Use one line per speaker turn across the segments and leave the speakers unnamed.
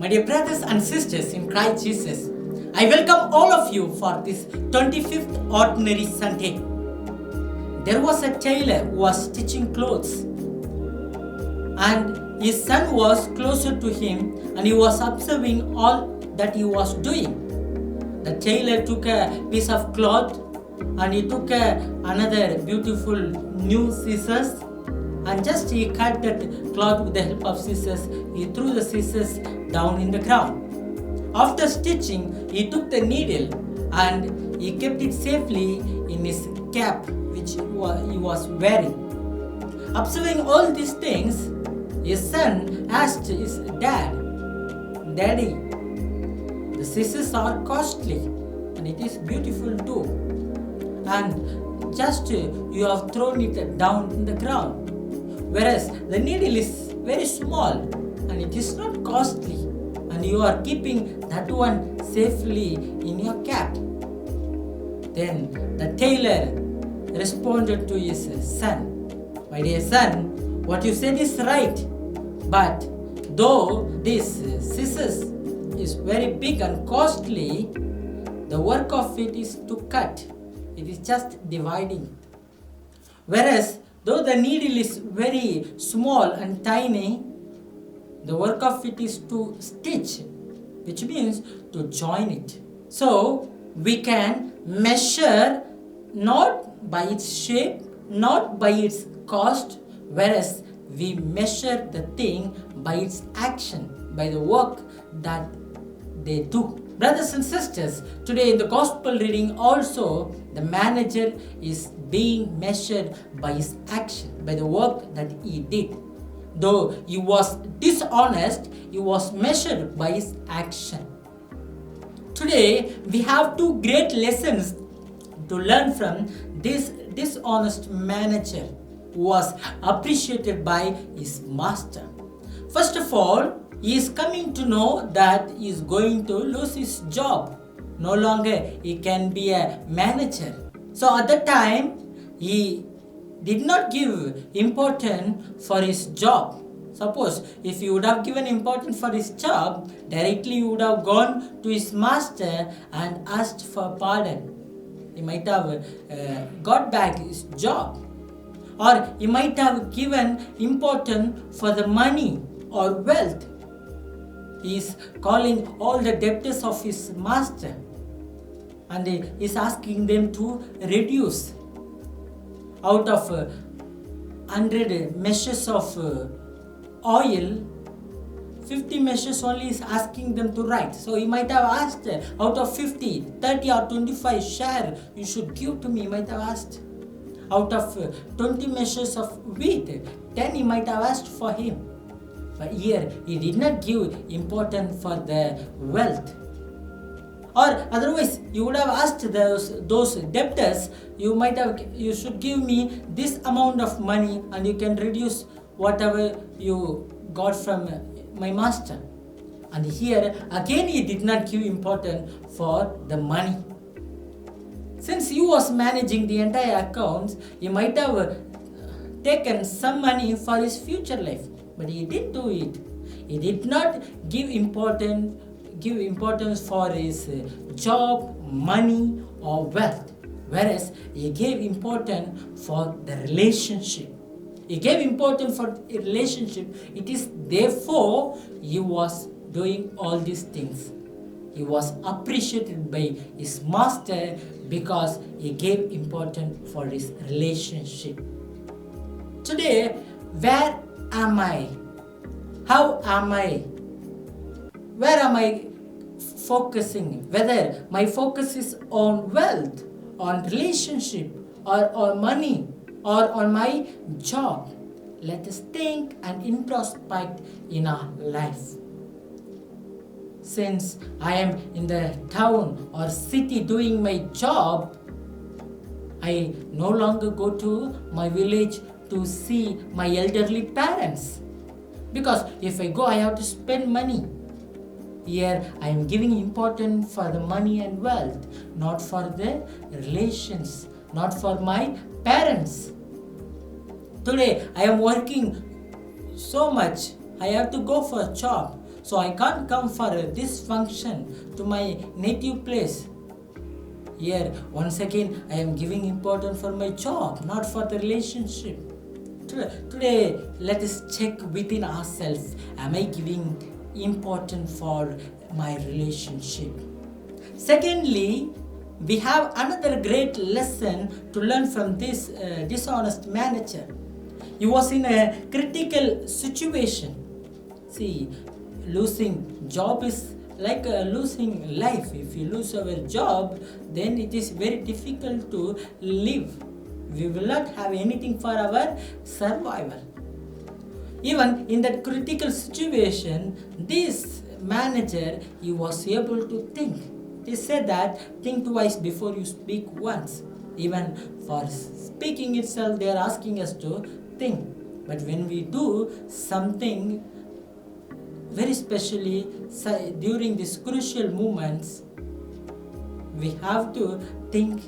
dear brothers and sisters in Christ Jesus, I welcome all of you for this 25th Ordinary Sunday. There was a tailor who was stitching clothes, and his son was closer to him, and he was observing all that he was doing. The tailor took a piece of cloth, and he took another beautiful new scissors, and just he cut that cloth with the help of scissors. He threw the scissors down in the ground. After stitching, he took the needle and he kept it safely in his cap which he was wearing. Observing all these things, his son asked his dad, "Daddy, the scissors are costly and it is beautiful too, and just you have thrown it down in the ground, whereas the needle is very small and it is not costly, and you are keeping that one safely in your cap." Then the tailor responded to his son, "My dear son, what you said is right, but though this scissors is very big and costly, the work of it is to cut. It is just dividing. Whereas though the needle is very small and tiny, the work of it is to stitch, which means to join it. So we can measure not by its shape, not by its cost, whereas we measure the thing by its action, by the work that they do. Brothers and sisters, today in the gospel reading also, the manager is being measured by his action, by the work that he did. Though he was dishonest, he was measured by his action. Today, we have two great lessons to learn from this dishonest manager who was appreciated by his master. First of all, he is coming to know that he is going to lose his job. No longer he can be a manager. So at that time, he did not give importance for his job. Suppose if he would have given importance for his job, directly he would have gone to his master and asked for pardon. He might have got back his job. Or he might have given importance for the money or wealth. He is calling all the debtors of his master, and he is asking them to reduce. Out of 100 measures of oil, 50 measures only is asking them to write. So he might have asked, out of 50, 30 or 25 share you should give to me, he might have asked. Out of 20 measures of wheat, 10 he might have asked for him. But here he did not give importance for the wealth. Or otherwise you would have asked those debtors, you should give me this amount of money and you can reduce whatever you got from my master. And here again he did not give importance for the money. Since he was managing the entire accounts, he might have taken some money for his future life, but he didn't do it. He did not give importance for his job, money or wealth, whereas he gave importance for the relationship. He gave importance for a relationship. It is therefore he was doing all these things. He was appreciated by his master because he gave importance for his relationship. Today, where am I? How am I? Where am I focusing? Whether my focus is on wealth, on relationship, or on money, or on my job. Let us think and introspect in our life. Since I am in the town or city doing my job, I no longer go to my village to see my elderly parents. Because if I go, I have to spend money. Here I am giving importance for the money and wealth, not for the relations, not for my parents. Today I am working so much, I have to go for a job. So I can't come for this function to my native place. Here, once again, I am giving importance for my job, not for the relationship. Today, let us check within ourselves. Am I giving importance for my relationship? Secondly, we have another great lesson to learn from this dishonest manager. He was in a critical situation. See, losing job is like losing life. If you lose our job, then it is very difficult to live. We will not have anything for our survival. Even in that critical situation, this manager, he was able to think. He said that think twice before you speak once. Even for speaking itself, they are asking us to think. But when we do something, very specially during these crucial moments, we have to think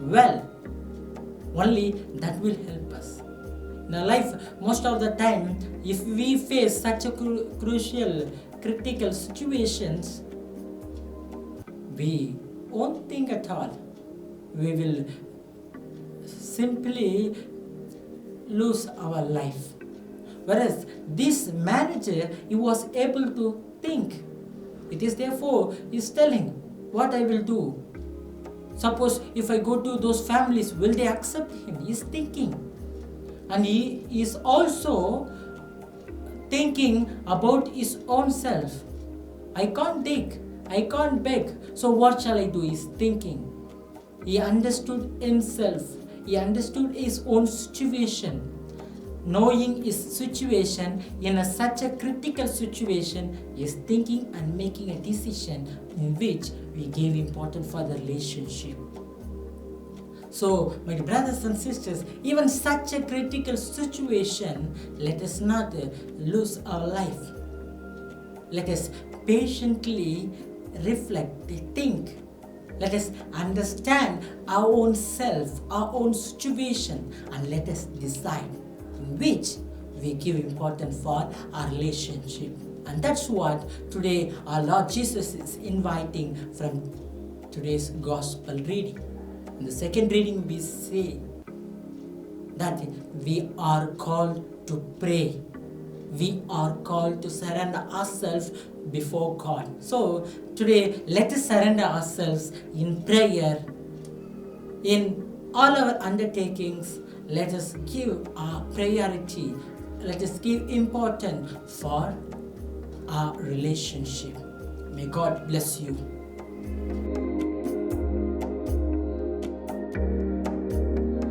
well. Only that will help us. In our life, most of the time, if we face such a crucial, critical situations, we won't think at all. We will simply lose our life. Whereas this manager, he was able to think. It is therefore, he is telling what I will do. Suppose if I go to those families, will they accept him? He is thinking. And he is also thinking about his own self. I can't dig, I can't beg. So what shall I do? He is thinking. He understood himself. He understood his own situation. Knowing his situation in such a critical situation, he is thinking and making a decision in which we gave importance for the relationship. So, my brothers and sisters, even such a critical situation, let us not lose our life. Let us patiently reflect, think. Let us understand our own self, our own situation, and let us decide in which we give importance for our relationship. And that's what today our Lord Jesus is inviting from today's gospel reading. In the second reading, we say that we are called to pray. We are called to surrender ourselves before God. So today, let us surrender ourselves in prayer. In all our undertakings, let us give our priority. Let us give importance for our relationship. May God bless you.